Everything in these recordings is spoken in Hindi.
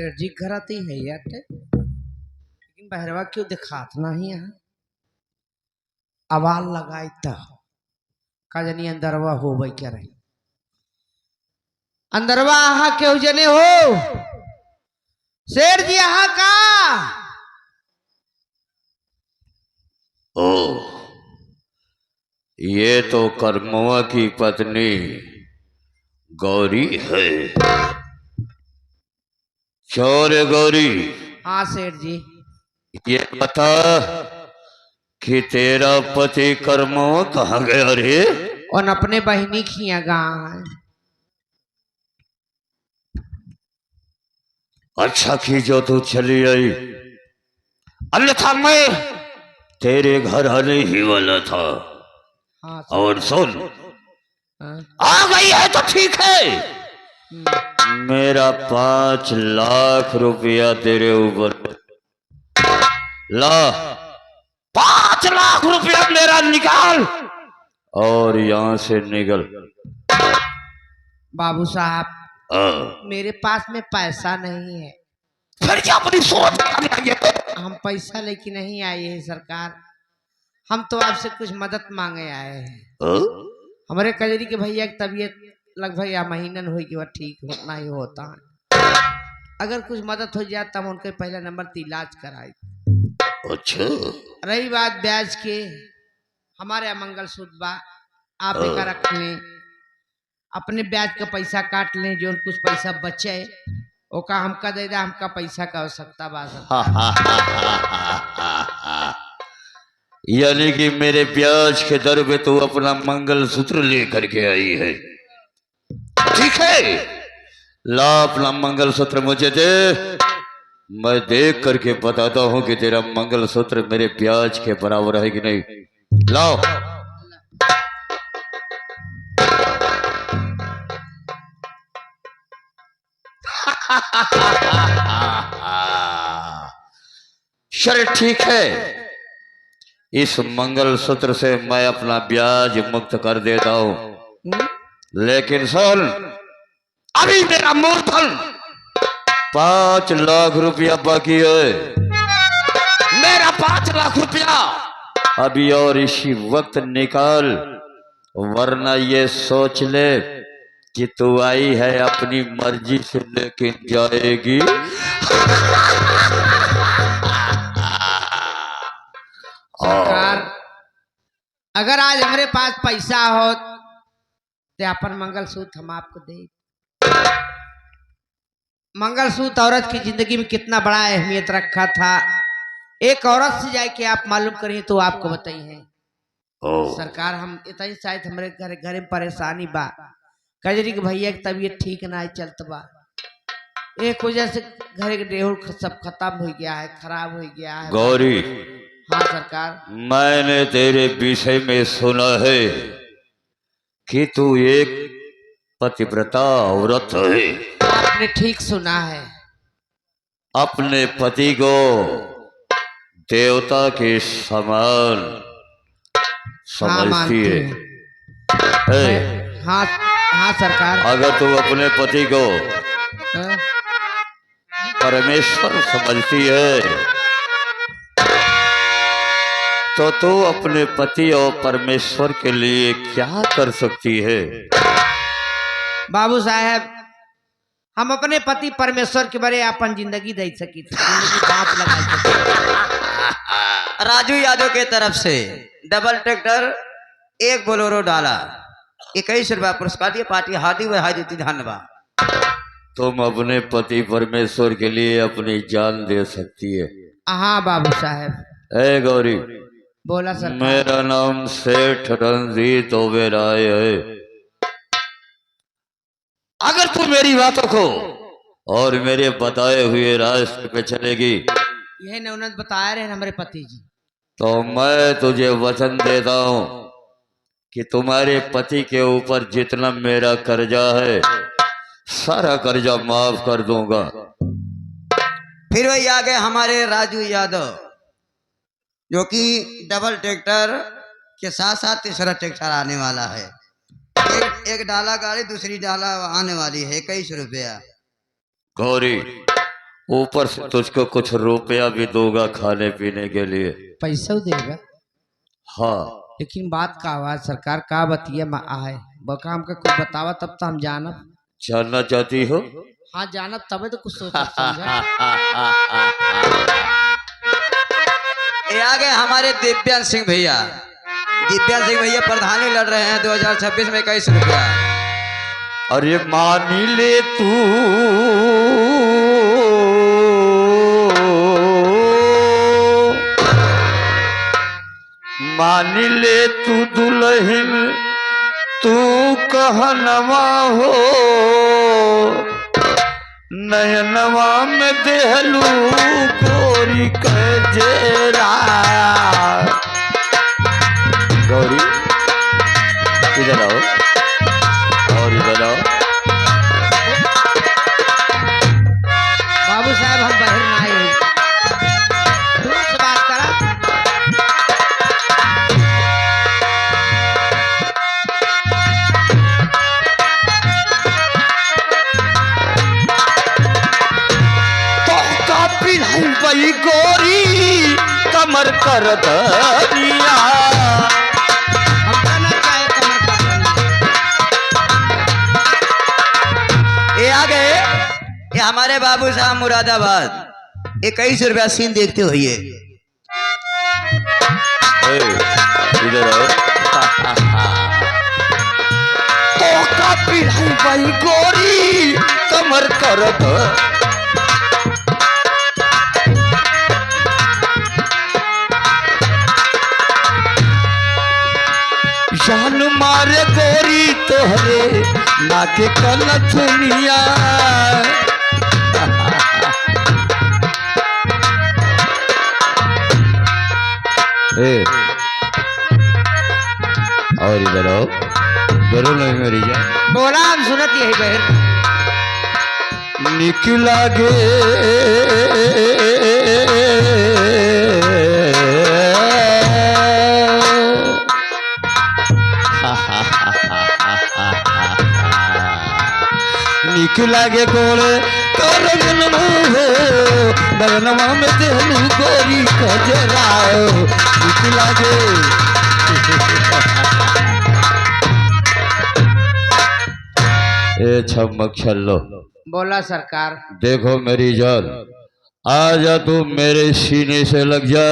सेठ जी घर आती है यार, लेकिन बहरवा क्यों दिखात नहीं है। आवाज लगाई तो कजनी अंदरवा हो भाई क्या रही अंदरवा आहा क्यों जने हो सेठ जी आहा का। ओ, ये तो कर्मवा की पत्नी गौरी है। चोर गौरी। हाँ सेठ जी। ये बता कि तेरा पति कर्मवा कहाँ गया रे? और अपने बहिनी खिया गाय। अच्छा की जो तू चली आई, अन्यथा मैं तेरे घर आने ही वाला था। हाँ और सुन, हाँ? आ गई है तो ठीक है। मेरा 5 लाख रुपया तेरे ऊपर ला। 5 लाख रुपया मेरा निकाल और यहां से निकल। बाबू साहब मेरे पास में पैसा नहीं है। फिर क्या अपनी सोच? हम पैसा लेके नहीं आए हैं सरकार, हम तो आपसे कुछ मदद मांगे आए हैं। हमारे कजरी के भैया की तबीयत लगभग या महीनन हुई कि वह ठीक होना ही होता है। अगर कुछ मदद हो जाए तब उनके पहला नंबर तो इलाज कराए। अच्छा, रही बात ब्याज के, हमारे यहाँ मंगलसूत्र बा, आप एक रख लें, अपने ब्याज का पैसा काट लें, जो कुछ पैसा बचे ओका हमका दे दे, हमका पैसा का आवश्यकता बा। यानी कि मेरे ब्याज के दर पे तू अपना मंगलसूत्र लेकर के आई है। ठीक है, ला अपना मंगलसूत्र मुझे दे, मैं देख करके बताता हूं कि तेरा मंगलसूत्र मेरे ब्याज के बराबर है कि नहीं। लाओ। चल ठीक है, इस मंगलसूत्र से मैं अपना ब्याज मुक्त कर देता हूं, लेकिन सुन, अभी मेरा मूलधन 5 लाख रुपया बाकी है। मेरा 5 लाख रुपया अभी और इसी वक्त निकाल, वरना ये सोच ले कि तू आई है अपनी मर्जी से लेकिन जाएगी। सरकार अगर आज हमारे पास पैसा हो तो अपन मंगलसूत्र हम आपको दे। मंगलसूत्र औरत की जिंदगी में कितना बड़ा अहमियत रखा था, एक औरत से जाए कि आप मालूम करिए तो आपको बताइए। सरकार हम इतना ही शायद हमारे घर में परेशानी बा, कजरी के भैया की तबीयत ठीक ना चलत बा, एक वजह से घर के डेहूर सब खत्म हो गया है, खराब हो गया है। गौरी, हाँ सरकार। मैंने तेरे विषय में सुना है कि तू एक पतिव्रता औरत है। आपने ठीक सुना है। अपने पति को देवता के समान समझती है। हाँ हाँ सरकार। अगर तू अपने पति को हाँ? परमेश्वर समझती है तो तू अपने पति और परमेश्वर के लिए क्या कर सकती है? बाबू साहब हम अपने पति परमेश्वर के बारे अपन जिंदगी दे सकी थी, बाप लगा राजू यादव के तरफ से डबल ट्रैक्टर एक बोलेरो डाला, 21 रुपया पुरस्कार दिए, पार्टी हार्दिक हार्दिक धन्यवाद। तुम अपने पति परमेश्वर के लिए अपनी जान दे सकती है। हाँ बाबू साहब। ए गौरी, बोला सर। मेरा नाम सेठ रणजीत ओबेराय है। अगर तू मेरी बातों को और मेरे बताए हुए रास्ते पे चलेगी, यही ने उन्होंने बताया रहे हमारे पति जी, तो मैं तुझे वचन देता हूं कि तुम्हारे पति के ऊपर जितना मेरा कर्जा है सारा कर्जा माफ कर दूंगा। फिर वही आ गए हमारे राजू यादव, जो कि डबल ट्रैक्टर के साथ साथ तीसरा ट्रैक्टर आने वाला है। एक डाला गाड़ी दूसरी डाला आने वाली है, 21 रुपया। गौरी, ऊपर से तुझको कुछ रुपया भी दूंगा खाने पीने के लिए। पैसा देगा, हाँ लेकिन बात का आवाज सरकार का बतिया में आए बका हमका कुछ बतावा तब तो हम जानब। जानना चाहती हो? हाँ जानब तबे तो कुछ सोचा समझा। ये आ गए हमारे दिव्यांश सिंह भैया। दिव्यांश सिंह भैया प्रधानी लड़ रहे हैं 2026 में 21 रुपया। अरे मान ले तू मान ले तू दुल्हन तू कहनवा हो नयनवा में देहलू गोरी कजेरा। गौरी इधर आओ और इधर आओ। बाबू साहब हम बाहर ना आए, दूर से बात करा। तो कापी भाई गोरी कमर कर दरिया। हमका ना चाहे कमर कर। ये आ गए ये हमारे बाबू साहब मुरादाबाद। 21 रुपया सीन देखते हुए इधर आओ। तो कापी भाई गोरी कमर कर दरिया। जान मारे गोरी तोहरे नाके कलथनिया। और इधर आओ। डरो नहीं मेरी जान। बोला हम सुनत यही बहन। निकला गे निकला गे गोले करगन हो बगनवा में देहलू गोरी कजरा। निकला गे ए छमक छल्लो। बोला सरकार। देखो मेरी जान आजा तू मेरे सीने से लग जा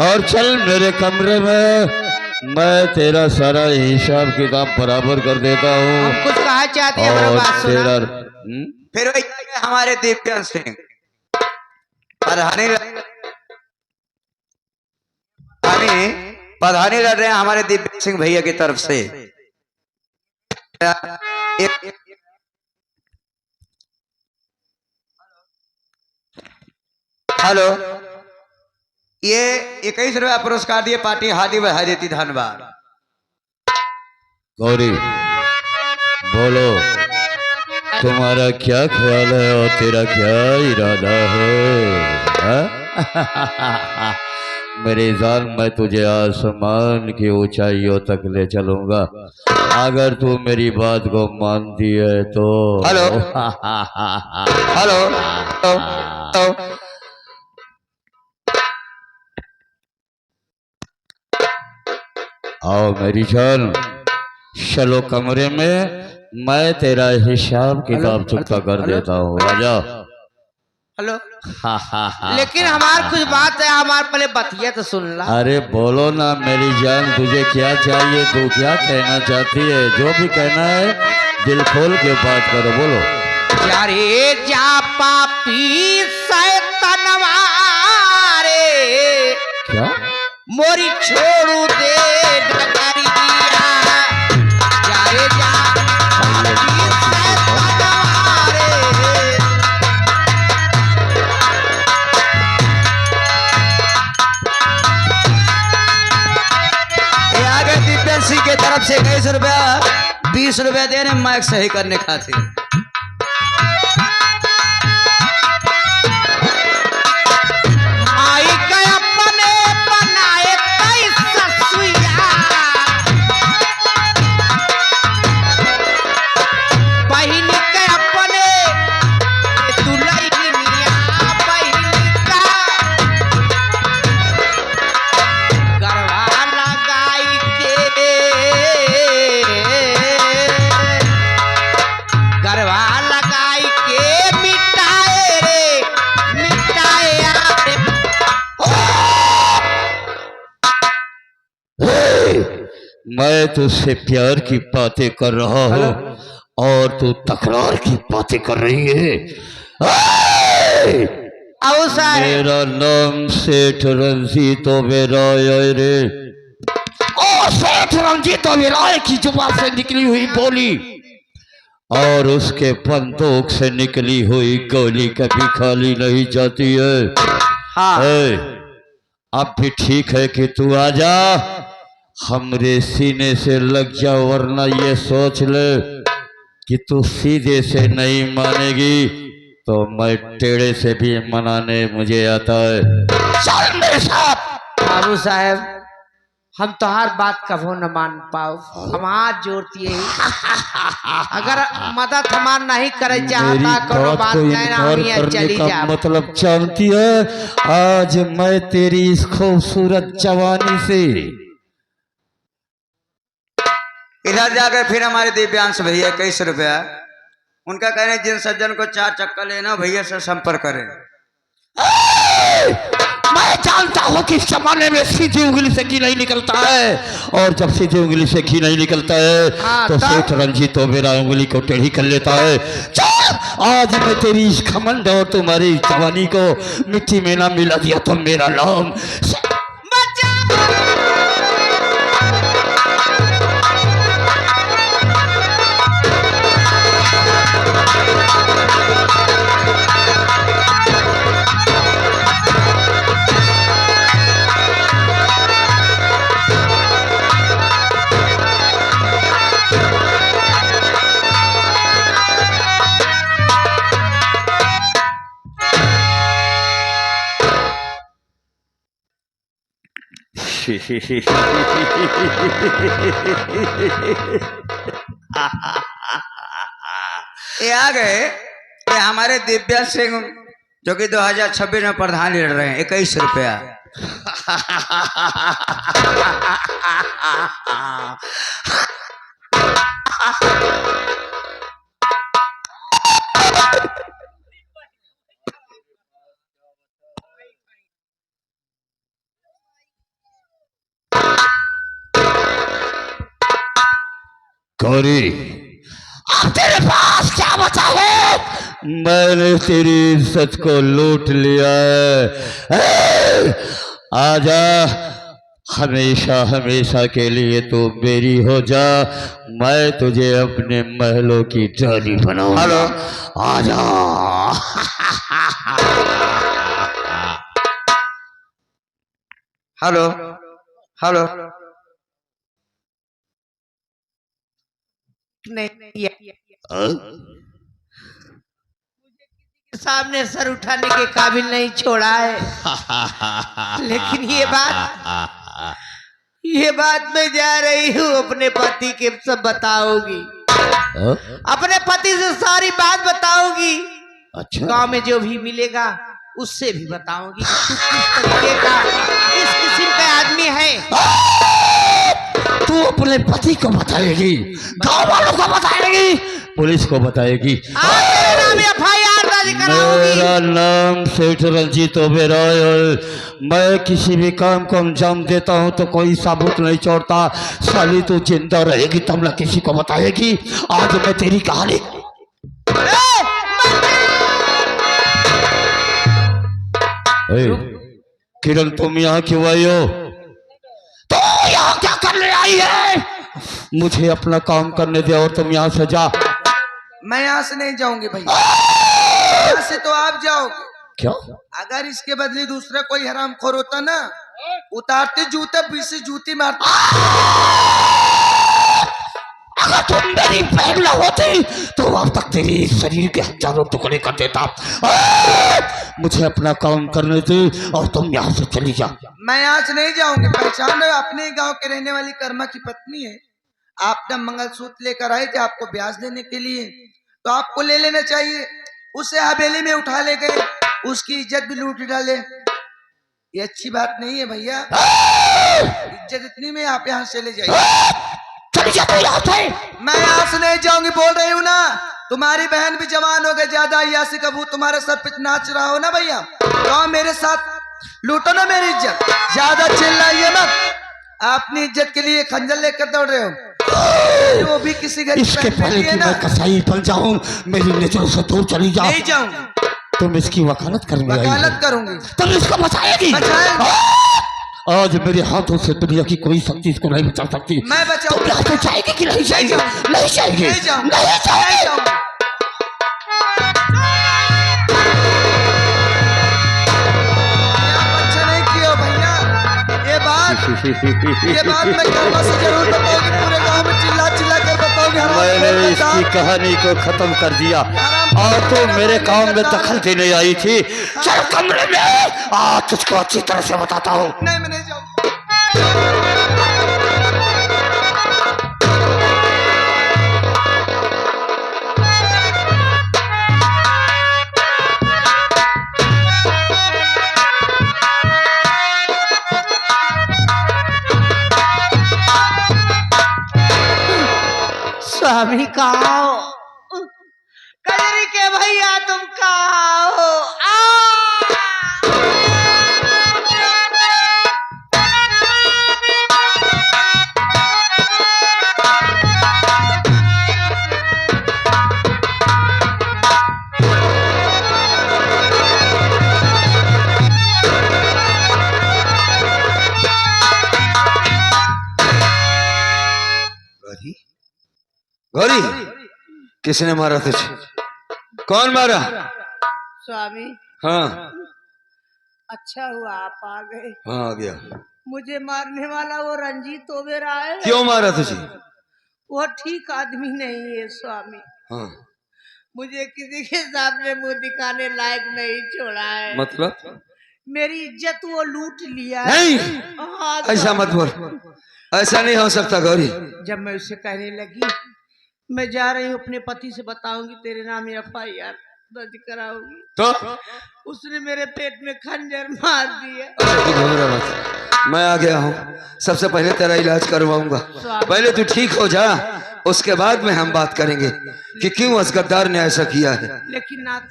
और चल मेरे कमरे में। मैं तेरा सारा हिसाब किताब बराबर कर देता हूँ। हम कुछ कहा चाहते हैं हमारी और बात सुना। तेरा फिर वही आ गए हमारे दिव्यांश सिंह प्रधानी प्रधानी लड़ रहे हैं हमारे दिव्यांश सिंह भैया की तरफ से। हेलो ये 21 रुपया पुरस्कार दिए पार्टी हादी बधाई देती धन्यवाद। गौरी बोलो तुम्हारा क्या ख्याल है और तेरा क्या इरादा है? हाँ? मेरी जान मैं तुझे आसमान की ऊंचाइयों तक ले चलूंगा अगर तू मेरी बात को मानती है तो। हेलो हेलो आओ मेरी जान चलो कमरे में मैं तेरा हिसाब किताब चुकता कर देता हूँ। राजा हेलो। लेकिन हमार कुछ बात है, हमार पहले बतिया तो सुन ला। अरे बोलो ना मेरी जान तुझे क्या चाहिए, तू क्या कहना चाहती है? जो भी कहना है दिल खोल के बात करो, बोलो। जारे जा पापी शैतानवा रे क्या मोरी छोड़ू दे डगरिया। जारे जा पापी शैतानवा रे। ये आगे दिव्यांश सिंह के तरफ से 21 रुपया 20 रुपया दे रहे माइक सही करने खातिर। आई के अपने बनाए कैसा सुइया। बहिन के अपने दुल्हनिया। मैं तुझसे प्यार की बातें कर रहा हूँ और तू तकरार की बातें कर रही है। आओ साहब। मेरा नाम सेठ रंजीत ओबेरॉय रे। ओ सेठ रंजीत ओबेरॉय की जुबान से निकली हुई बोली और उसके बंदूक से निकली हुई गोली कभी खाली नहीं जाती है। हाँ। अब भी ठीक है कि तू आजा, हमरे सीने से लग जा, वरना ये सोच ले कि तू सीधे से नहीं मानेगी तो मैं टेढ़े से भी मनाने मुझे आता है। चल मेरे साथ। बाबू साहब हम तो हर बात कभो न मान पाओ, हम हाथ जोड़ती है। अगर मदद हमार नहीं करे चाहता करो बात कहना हम यहाँ चली जा। मतलब जानती है, आज मैं तेरी इस खूबसूरत जवानी से इधर जाकर फिर हमारे दिव्यांश भैया 21 रुपया, उनका कह रहे जिन सज्जन को 4 चक्का लेना भैया से संपर्क करें। मैं जानता हूँ कि इस जमाने में सीधी उंगली से घी नहीं निकलता है, और जब सीधी उंगली से घी नहीं निकलता है तो सेठ रंजीत मेरा उंगली को टेढ़ी कर लेता है। चल आज मैं तेरी इस घमंड और तुम्हारी जवानी को मिट्टी में ना मिला दिया तो मेरा नाम ये आ गए ये हमारे दिव्या सिंह जो कि 2026 में प्रधान लड़ रहे हैं। 21 रुपया। गौरी अब तेरे पास क्या बचा है? मैंने तेरी इज्जत को लूट लिया है। आजा, हमेशा हमेशा के लिए तू मेरी हो जा, मैं तुझे अपने महलों की रानी बनाऊंगा। हेलो आजा। हेलो हेलो नहीं सामने सर उठाने के काबिल नहीं छोड़ा है। लेकिन ये बात मैं जा रही हूँ अपने पति के सब बताऊंगी। अपने पति से सारी बात बताऊंगी। अच्छा, गांव में जो भी मिलेगा उससे भी बताऊंगी कि तू किस तरीके का किस किस्म का आदमी है। तू अपने पति को बताएगी, गांव वालों को बताएगी, पुलिस को बताएगी। तेरे नाम FIR दर्ज कराऊंगी। मेरा नाम सेठ रंजीत ओबेरॉय है। मैं किसी भी काम को अंजाम देता हूं तो कोई सबूत नहीं छोड़ता। साली तू जिंदा रहेगी तब ना किसी को बताएगी। आज मैं तेरी कहानी किरण तुम यहाँ क्यों आई हो? तो यहाँ क्या करने आई है? मुझे अपना काम करने दे और तुम यहाँ से जा। मैं यहाँ से नहीं जाऊंगी भैया, यहाँ से तो आप जाओगे। क्या? अगर इसके बदले दूसरा कोई हरामखोर होता ना, उतारते जूते 20 जूती मारते। अगर तुम मेरी बहन न होती तो अब तक तेरी शरीर के हजारों टुकड़े कर देता। मुझे अपना काम करने दे और तुम यहाँ से चली जा। मैं यहाँ से नहीं जाऊंगी। पहचान रहे हो, अपने गांव के रहने वाली कर्मा की पत्नी है। आपने मंगलसूत्र लेकर आए थे आपको ब्याज देने के लिए, तो आपको ले लेना चाहिए। उसे हवेली में उठा ले गए, उसकी इज्जत भी लूट डाले। ये अच्छी बात नहीं है भैया। इज्जत इतनी में आप यहाँ से ले जाइए। मैं यहाँ से नहीं जाऊंगी, बोल रही हूँ ना। तुम्हारी बहन भी जवान हो गई, ज्यादा यासी कबू तुम्हारे सर पे नाच रहा हो ना भैया, तो मेरे साथ लूटो ना मेरी इज्जत। ज्यादा चिल्लाइए मत, अपनी इज्जत के लिए खंजर लेकर दौड़ रहे हो, वो भी किसी गरीब इसके बहन पहले बेटी है कि ना। मैं कसाई बन जाऊं, मेरी नजरों से दूर चली जाओ। नहीं जाऊंगी, तुम इसकी वकालत करने आई वकालत हो। करूंगी। तुम इसको बचाएगी। बचाएंगे। आज मेरे हाथों से दुनिया की कोई शक्ति इसको नहीं बचा सकती। मैं बचाऊंगा। तुम तो चाहेगी कि नहीं चाहेगी? नहीं चाहेगी, नहीं जाऊंगा, नहीं नहीं चाहेगी। जाऊंगा। आप अच्छा नहीं किए हो भैया। ये बात मैं कर्मा से जरूर बताऊंगी, पूरे गांव में चिल्ला चिल्ला कर बताऊंगी। मैंने इसकी कहानी को खत्म कर दिया और तू मेरे काम में दखल देने आई थी। चल कमरे में, आज तुझको अच्छी तरह से बताता हूँ। नहीं, मैं नहीं जाऊंगा। स्वामी कहाँ हो? कजरी के भैया तुम कहाँ हो? गौरी, गौरी, किसने मारा तुझे? कौन मारा? स्वामी हाँ अच्छा हुआ आप आ गए। हाँ आ गया। मुझे मारने वाला वो रंजीत ओबेरा है। क्यों मारा तुझे? वो ठीक आदमी नहीं है स्वामी। हाँ मुझे किसी के सामने मुंह दिखाने लायक नहीं छोड़ा है। मतलब? मेरी इज्जत वो लूट लिया है। नहीं, हाँ, ऐसा मत बोल, ऐसा नहीं हो सकता गौरी। जब मैं उससे कहने लगी मैं जा रही हूँ अपने पति से बताऊंगी तेरे नाम FIR दर्ज कराऊंगी, तो उसने मेरे पेट में खंजर मार दिया। तू घबरा मत, मैं आ गया हूँ। सबसे पहले तेरा इलाज करवाऊंगा। पहले तू ठीक हो जा, उसके बाद में हम बात करेंगे कि क्यों उस गद्दार ने ऐसा किया है। लेकिन नाथ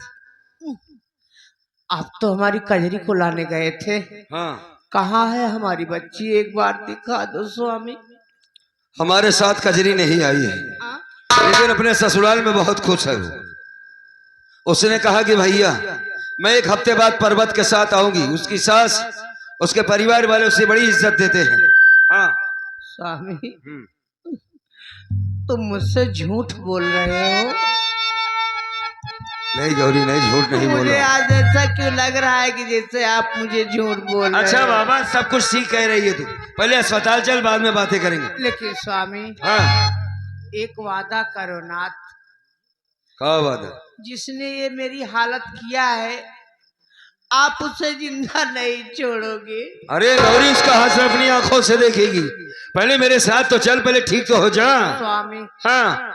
आप तो हमारी कजरी को लाने गए थे। हाँ कहाँ है हमारी बच्ची, एक बार दिखा दो स्वामी। हमारे साथ कजरी नहीं आई है, हाँ? लेकिन अपने ससुराल में बहुत खुश है वो। उसने कहा कि भैया मैं एक हफ्ते बाद पर्वत के साथ आऊंगी। उसकी सास उसके परिवार वाले उसे बड़ी इज्जत देते हैं। हाँ स्वामी तुम मुझसे झूठ बोल रहे हो। नहीं गौरी नहीं, झूठ नहीं बोल मुझे रहा। आज ऐसा क्यों लग रहा है कि जैसे आप मुझे झूठ बोल रहे अच्छा हो। बाबा सब कुछ ठीक कह रही है तू, पहले अस्पताल चल बाद में बातें करेंगे। लेकिन स्वामी हाँ एक वादा करो नाथ, क्या वादा? जिसने ये मेरी हालत किया है आप उसे जिंदा नहीं छोड़ोगे। अरे गौरी उसका हाथ अपनी आंखों से देखेगी। पहले मेरे साथ तो चल, पहले ठीक तो हो जा। स्वामी हाँ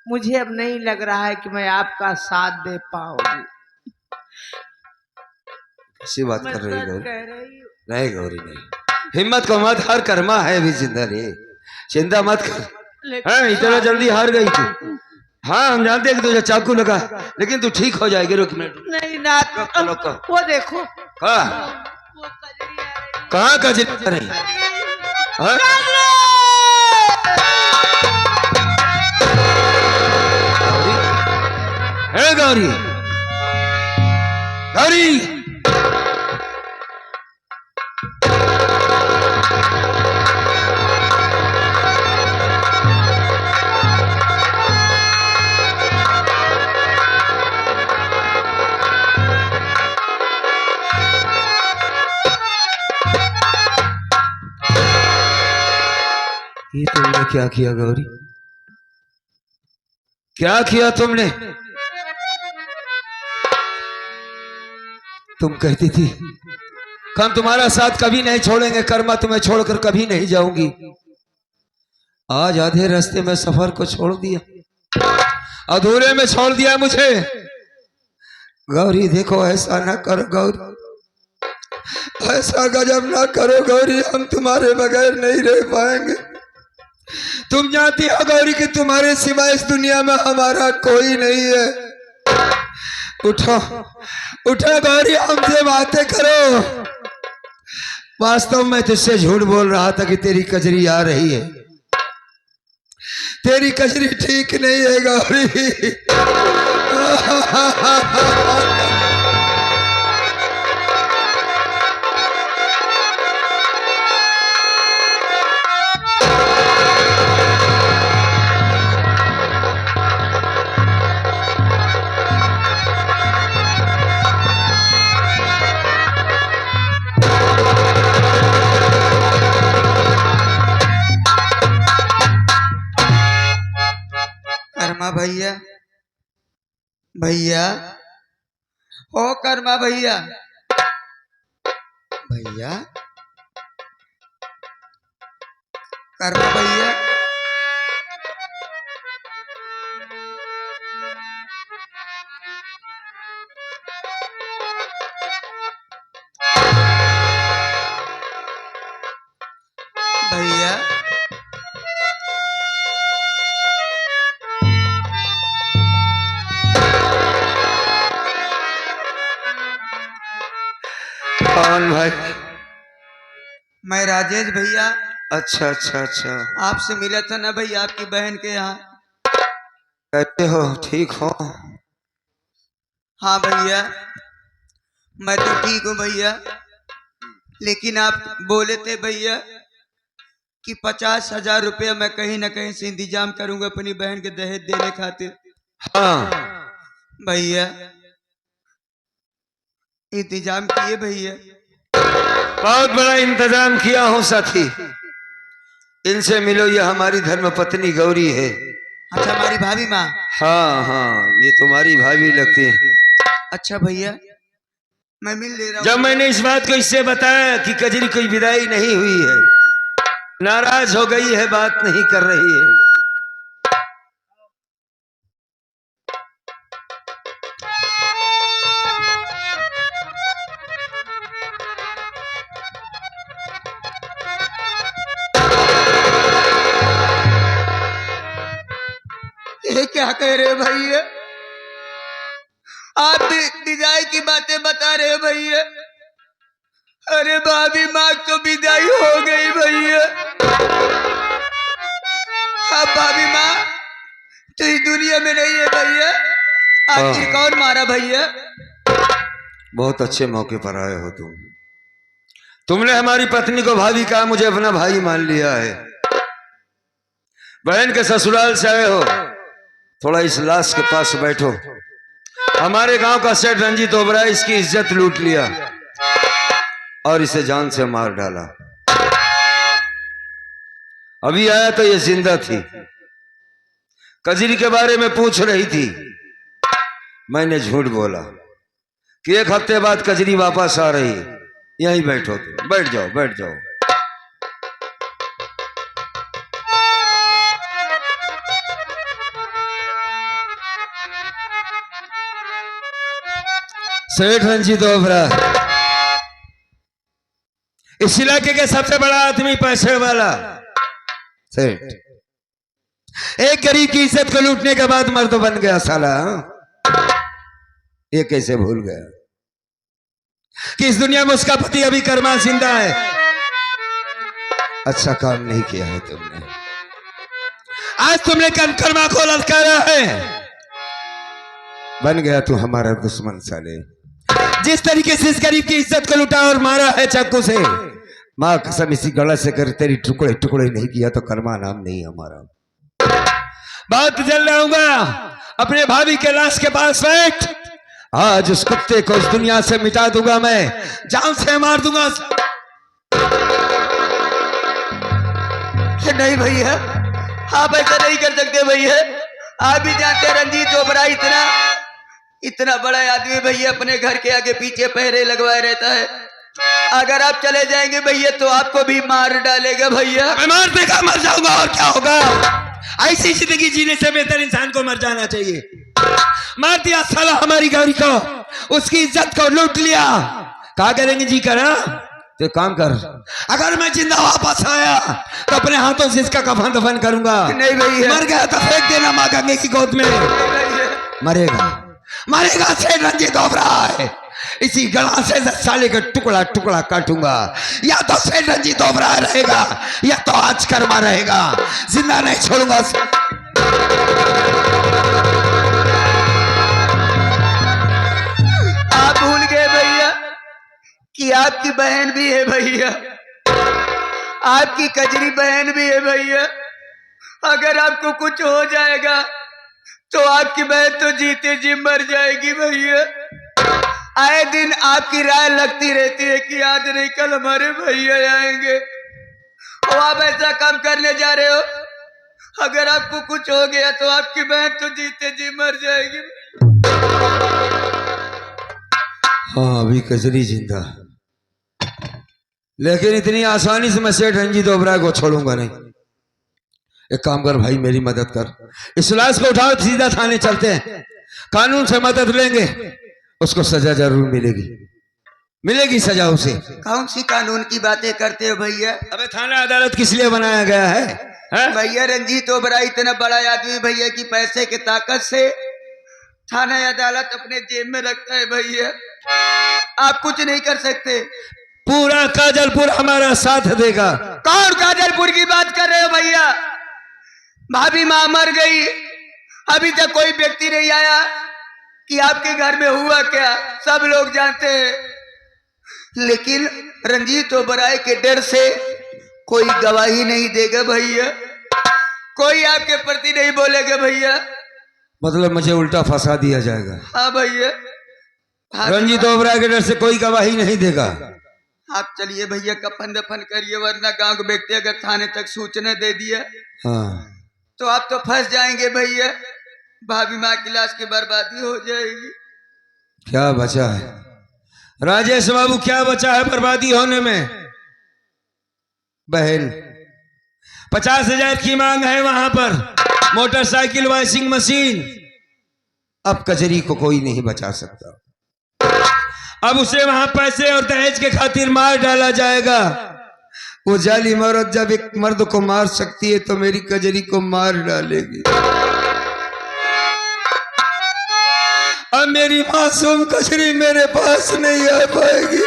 मुझे अब नहीं लग रहा है कि मैं आपका साथ दे पाऊंगी। ऐसी बात मैं कर रही है सच गौरी? कह रही हूँ। नहीं गौरी नहीं, हिम्मत को मत हार, कर्मा है भी जिंदा रे, चिंता मत कर। लेकिन हाँ इतना जल्दी हार गई तू? हाँ हम जानते हैं कि तुझे चाकू लगा, लेकिन तू ठीक हो जाएगी। रुक मिनट, नहीं नाथ, रुक। वो देखो कहाँ वो कजरी आ रही कहाँ का जिंदा रही? हाँ? है गौरी, गौरी ये तुमने क्या किया गौरी? क्या किया तुमने? तुम कहती थी हम तुम्हारा साथ कभी नहीं छोड़ेंगे, कर्मा तुम्हें छोड़कर कभी नहीं जाऊंगी। आज आधे रास्ते में सफर को छोड़ दिया, अधूरे में छोड़ दिया मुझे। गौरी देखो ऐसा ना करो गौरी, ऐसा गजब ना करो गौरी, हम तुम्हारे बगैर नहीं रह पाएंगे। तुम जानती हो गौरी कि तुम्हारे सिवा इस दुनिया में हमारा कोई नहीं है। उठो उठो गौरी, हमसे बातें करो। वास्तव में तुझसे झूठ बोल रहा था कि तेरी कजरी आ रही है। तेरी कजरी ठीक नहीं है गौरी। कर्मा भैया, भैया, ओ कर्मा भैया, भैया, कर्मा भैया, भैया, कौन भाई? मैं राजेश भैया, अच्छा अच्छा अच्छा, आपसे मिला था ना भैया आपकी बहन के यहाँ। कैसे हो? ठीक हो? हाँ भैया, मैं तो ठीक हूँ भैया, लेकिन आप बोले थे भैया कि 50,000 रुपया मैं कहीं ना कहीं से इंतजाम करूंगा अपनी बहन के दहेज देने खातिर। हाँ, भैया इंतजाम किए भैया? बहुत बड़ा इंतजाम किया हूँ साथी। इनसे मिलो, ये हमारी धर्म पत्नी गौरी है। अच्छा, हमारी भाभी माँ? हाँ हाँ, ये तुम्हारी भाभी लगती है। अच्छा भैया, मैं मिल ले रहा हूँ। जब मैंने इस बात को इससे बताया कि कजरी कोई विदाई नहीं हुई है, नाराज हो गई है, बात नहीं कर रही है। ये क्या कह रहे हो भैया? आप विदाई की बातें बता रहे हो भैया? अरे भाभी माँ तो विदाई हो गई भैया। अब भाभी माँ तो इस दुनिया में नहीं है भैया। आखिर कौन मारा भैया? बहुत अच्छे मौके पर आए हो तुम। तुमने हमारी पत्नी को भाभी कहा, मुझे अपना भाई मान लिया है। बहन के ससुराल से आए हो, थोड़ा इस लाश के पास बैठो। हमारे गांव का सेठ रंजीत ओबराय इसकी इज्जत लूट लिया और इसे जान से मार डाला। अभी आया तो ये जिंदा थी, कजरी के बारे में पूछ रही थी। मैंने झूठ बोला कि 1 हफ्ते बाद कजरी वापस आ रही है। यहीं बैठो, तुम बैठ जाओ, बैठ जाओ। सेठ रंजीत ओबराय इस इलाके के सबसे बड़ा आदमी, पैसे वाला सेठ। एक गरीब की इज्जत को लूटने के बाद मर्द बन गया साला। ये कैसे भूल गया कि इस दुनिया में उसका पति अभी कर्मा जिंदा है। अच्छा काम नहीं किया है तुमने। आज तुमने कर्मा को ललकारा है, बन गया तू हमारा दुश्मन साले। जिस तरीके से इस गरीब की इज्जत को लुटा और मारा है चाकू से, मां कसम इसी गला से कर तेरी टुकड़े टुकड़े नहीं किया तो कर्मा नाम नहीं हमारा। बात जल रहूंगा, अपने भाभी के लाश के पास बैठ। आज उस कुत्ते को इस दुनिया से मिटा दूंगा, मैं जान से मार दूंगा। नहीं भैया, आप ऐसा नहीं कर सकते भैया। आप भी जानते हैं रंजीत ओबराय इतना बड़ा आदमी भैया, अपने घर के आगे पीछे पहरे लगवाए रहता है। अगर आप चले जाएंगे भैया तो आपको भी मार डालेगा भैया। मैं मार देगा, मर जाऊंगा और क्या होगा। ऐसी जिंदगी जीने से बेहतर इंसान को मर जाना चाहिए। मार दिया साला हमारी गौरी को, उसकी इज्जत को लूट लिया। क्या करेंगे जी? करा तो काम कर, अगर मैं जिंदा वापस आया तो अपने हाथों से इसका कफन दफन करूंगा। नहीं भैया, मर गया तो फेंक देना माँ गंगे की गोद में। मरेगा मरेगा सेठ रंजीत ओबराय। इसी गला से 10 साले का टुकड़ा टुकड़ा काटूंगा। या तो सेठ रंजीत ओबराय रहेगा या तो आज कर्मा रहेगा, जिंदा नहीं छोड़ूंगा। आप भूल गए भैया कि आपकी बहन भी है भैया, आपकी कजरी बहन भी है भैया। अगर आपको कुछ हो जाएगा तो आपकी बहन तो जीते जी मर जाएगी भैया। आए दिन आपकी राय लगती रहती है कि आज नहीं कल हमारे भैया आएंगे, और आप ऐसा काम करने जा रहे हो। अगर आपको कुछ हो गया तो आपकी बहन तो जीते जी मर जाएगी। हाँ अभी कजरी जिंदा, लेकिन इतनी आसानी से मैं सेठ रंजीत ओबराय को छोड़ूंगा नहीं। एक काम कर भाई, मेरी मदद कर, इस लाश को उठाओ, सीधा थाने चलते हैं, कानून से मदद लेंगे, उसको सजा जरूर मिलेगी, मिलेगी सजा उसे। कौन सी कानून की बातें करते हो भैया? अबे थाना अदालत किस लिए बनाया गया है? भैया रंजीत ओबराय इतना बड़ा आदमी भैया की पैसे की ताकत से थाना अदालत अपने जेब में रखता है भैया। आप कुछ नहीं कर सकते। पूरा काजलपुर हमारा साथ देगा। कौन काजलपुर की बात कर रहे हो भैया? भाभी माँ मर गई, अभी तक कोई व्यक्ति नहीं आया कि आपके घर में हुआ क्या, सब लोग जानते हैं। लेकिन रंजीत ओबराय के डर से कोई गवाही नहीं देगा भैया, कोई आपके प्रति नहीं बोलेगा भैया। मतलब मुझे उल्टा फंसा दिया जाएगा? हाँ भैया। रंजीत ओबराय के डर से कोई गवाही नहीं देगा। आप चलिए भैया, कफन दफन करिए, वरना गांव के व्यक्ति अगर थाने तक सूचना दे दिया हाँ तो आप तो फंस जाएंगे भैया। भाभी माँ की लाश की बर्बादी हो जाएगी। क्या बचा है राजेश बाबू, क्या बचा है बर्बादी होने में? बहन 50,000 की मांग है वहां पर, मोटरसाइकिल वॉशिंग मशीन। अब कजरी को कोई नहीं बचा सकता, अब उसे वहां पैसे और दहेज के खातिर मार डाला जाएगा। वो जालिम औरत जब एक मर्द को मार सकती है तो मेरी कजरी को मार डालेगी। अब मेरी मासूम कजरी मेरे पास नहीं आ पाएगी।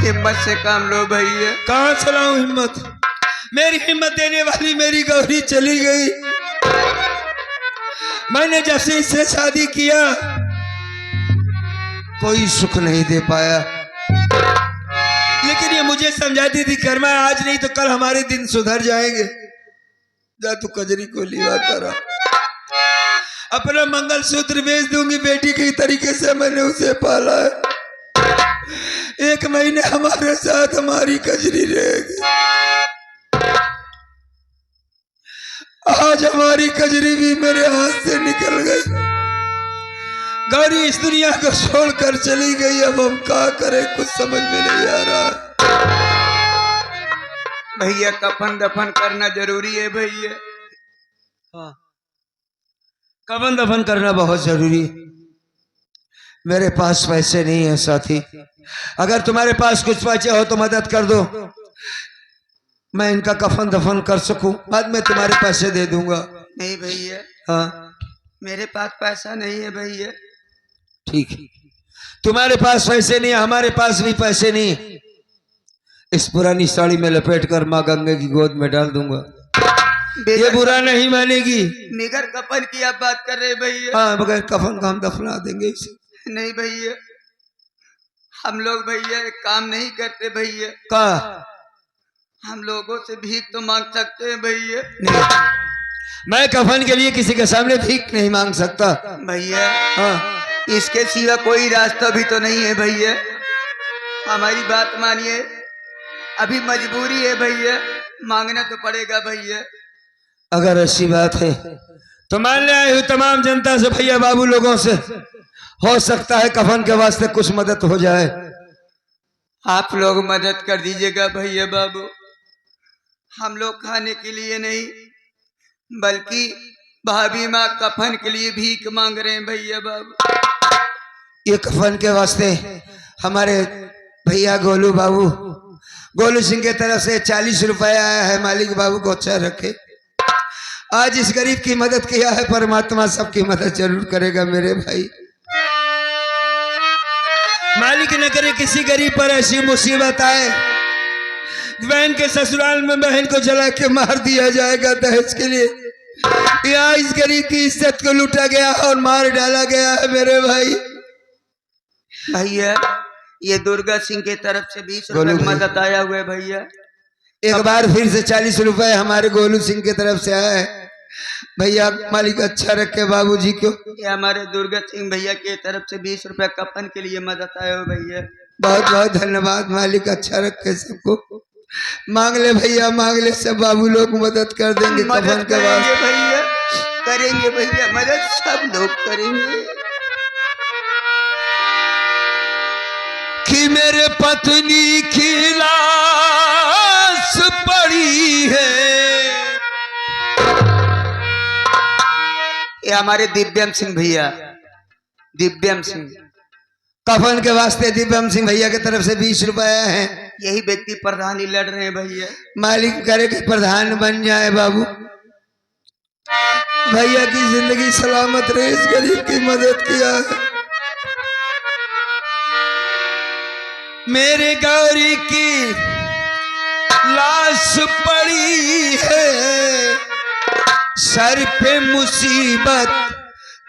हिम्मत से काम लो भैया। कहां चलाऊं हिम्मत? मेरी हिम्मत देने वाली मेरी गौरी चली गई। मैंने जब से इससे शादी किया कोई सुख नहीं दे पाया, लेकिन ये मुझे समझाती थी कर्मा आज नहीं तो कल हमारे दिन सुधर जाएंगे। जा तू कजरी को लिवा करा, अपना मंगलसूत्र बेच दूंगी, बेटी के तरीके से मैंने उसे पाला है। 1 महीने हमारे साथ हमारी कजरी रहेगी। आज हमारी कजरी भी मेरे हाथ से निकल गई। गौरी इस दुनिया को छोड़कर चली गई। अब हम क्या करें, कुछ समझ में नहीं आ रहा। भैया कफन दफन करना जरूरी है भैया। हाँ कफन दफन करना बहुत जरूरी है। मेरे पास पैसे नहीं है साथी, अगर तुम्हारे पास कुछ पैसे हो तो मदद कर दो, मैं इनका कफन दफन कर सकूं, बाद में तुम्हारे पैसे दे दूंगा। नहीं भैया। हाँ मेरे पास पैसा नहीं है भैया। ठीक है, तुम्हारे पास पैसे नहीं, हमारे पास भी पैसे नहीं। इस पुरानी साड़ी में लपेट कर माँ गंगे की गोद में डाल दूंगा, ये बुरा नहीं मानेगी। निगर कफन की आप बात कर रहे भैया? हाँ बगैर कफन का हम दफना देंगे इसे। नहीं भैया, हम लोग भैया एक काम नहीं करते भैया। का हम लोगों से भीख तो मांग सकते हैं भैया। नहीं, मैं कफन के लिए किसी के सामने भीख नहीं मांग सकता भैया। हाँ इसके सिवा कोई रास्ता भी तो नहीं है भैया। हमारी बात मानिए, अभी मजबूरी है भैया, मांगना तो पड़ेगा भैया। अगर ऐसी बात है तो मान ले आए हुए तमाम जनता से, भैया बाबू लोगों से, हो सकता है कफन के वास्ते कुछ मदद हो जाए। आप लोग मदद कर दीजिएगा भैया बाबू। हम लोग खाने के लिए नहीं बल्कि भाभी माँ कफन के लिए भीख मांग रहे हैं भैया बाबू। ये कफन के वास्ते हमारे भैया गोलू बाबू, गोलू सिंह के तरफ से 40 रुपए आया है, मालिक बाबू को अच्छा रखे। आज इस गरीब की मदद किया है, परमात्मा सबकी मदद जरूर करेगा मेरे भाई। मालिक न करे किसी गरीब पर ऐसी मुसीबत आए, बहन के ससुराल में बहन को जला के मार दिया जाएगा दहेज के लिए। यहाँ इस गरीब की इज्जत को लूटा गया और मार डाला गया है मेरे भाई। भैया ये दुर्गा सिंह की तरफ से 20 रुपए की मदद आया हुआ है भैया। एक बार फिर से 40 रुपए हमारे गोलू सिंह की तरफ से आया है भैया। मालिक अच्छा रखे बाबूजी को। ये हमारे दुर्गा सिंह भैया की तरफ से 20 रुपए कफन के लिए मदद आया हो भैया। बहुत बहुत धन्यवाद मालिक, अच्छा रखे सबको। मांग ले भैया, मांग ले, सब बाबू लोग मदद कर देंगे कफन के बाद। भैया करेंगे भैया मदद, सब लोग करेंगे। कि मेरे पत्नी की लाश पड़ी है। ये हमारे दिव्यम सिंह भैया, दिव्यम सिंह कफन के वास्ते दिव्यम सिंह भैया की तरफ से 20 रुपए हैं। यही व्यक्ति प्रधानी लड़ रहे हैं भैया। मालिक करे कि प्रधान बन जाए बाबू। भैया की जिंदगी सलामत रहे, इस गरीब की मदद किया है। मेरे गौरी की लाश पड़ी है, सर पे मुसीबत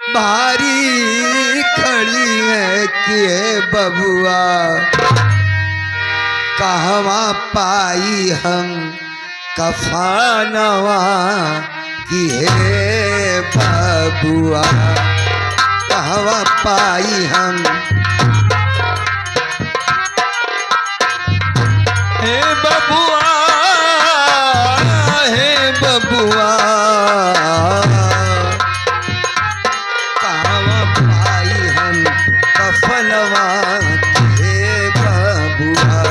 भारी खड़ी है कि बबुआ कहवा पाई हम कफनवा कि हे बबुआ कहवा पाई हम। हे बबुआ, हे बबुआ कहवा पाई हम कफनवा हे बबुआ।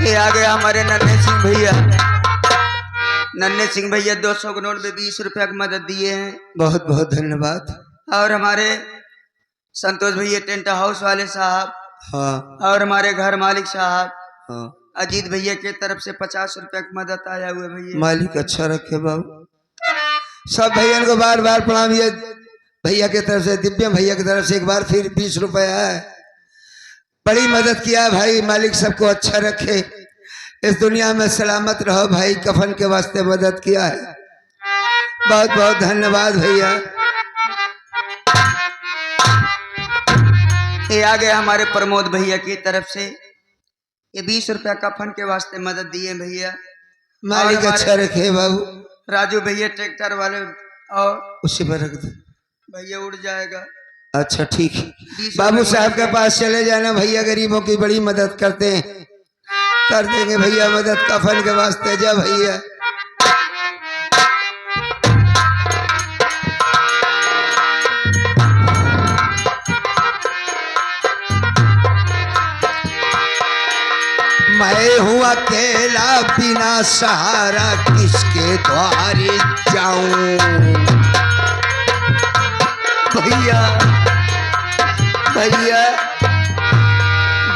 ये आ गया हमारे नन्हे सिंह भैया। नन्हे सिंह भैया 200 के नोट में 20 रुपया की मदद दिए हैं। बहुत बहुत धन्यवाद। और हमारे संतोष भैया टेंट हाउस वाले साहब, हाँ और हमारे घर मालिक साहब हाँ। अजीत भैया की तरफ से 50 रुपया की मदद आया हुआ भैया। मालिक अच्छा रखे बाबू। सब भैया को बार बार प्रणाम। ये भैया की तरफ से, दिव्यम भैया की तरफ से एक बार फिर 20 रुपया है। बड़ी मदद किया भाई। मालिक सबको अच्छा रखे, इस दुनिया में सलामत रहो भाई। कफन के वास्ते मदद किया है, बहुत बहुत धन्यवाद भैया। ये आ गया हमारे प्रमोद भैया की तरफ से, ये 20 रुपया कफन के वास्ते मदद दिए भैया। मालिक अच्छा रखे बाबू। राजू भैया ट्रैक्टर वाले, और उसी पर रख दो भैया उड़ जाएगा। अच्छा ठीक है। बाबू साहब के पास चले जाना, भैया गरीबों की बड़ी मदद करते हैं, कर देंगे भैया मदद कफन के वास्ते। जा भैया। मैं हूँ अकेला बिना सहारा, किसके द्वारे जाऊं। भैया भैया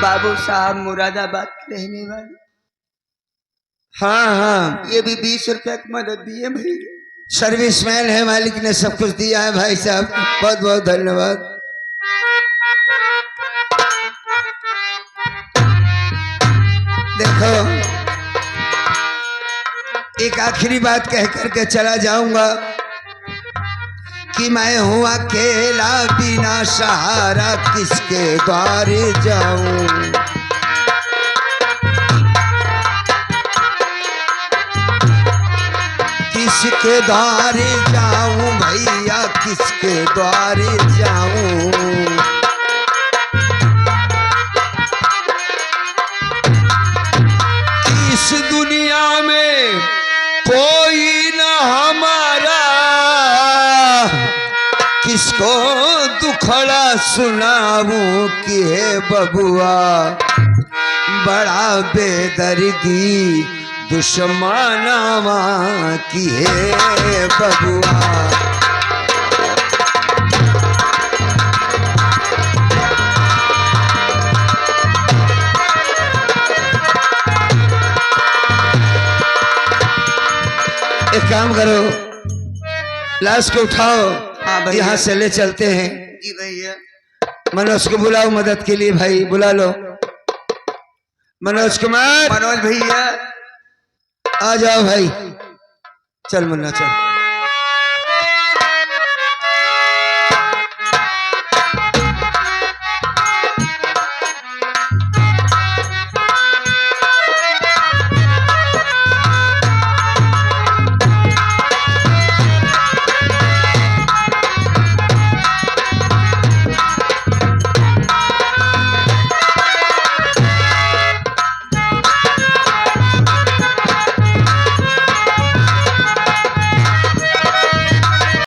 बाबू साहब मुरादाबाद के रहने वाले, हाँ हाँ, ये भी 20 रुपया की मदद दिए भैया। सर्विसमैन है, मालिक ने सब कुछ दिया है भाई साहब, बहुत बहुत धन्यवाद। देखो एक आखिरी बात कह करके चला जाऊंगा कि मैं हूं अकेला बिना सहारा, किसके द्वारे जाऊं। किसके द्वारे जाऊं भैया, किसके द्वारे जाऊं। इस दुनिया में कोई न हमारा, किसको दुखड़ा सुनाऊं कि हे बबुआ बड़ा बेदर्दी दुश्मनावा कि हे बबुआ। एक काम करो, लाश को उठाओ, हाँ भैया। यहाँ से ले चलते हैं। जी भैया। मनोज को बुलाओ मदद के लिए, भाई बुला लो। मनोज कुमार मनोज भैया। आ जाओ भाई, चल मुन्ना चल।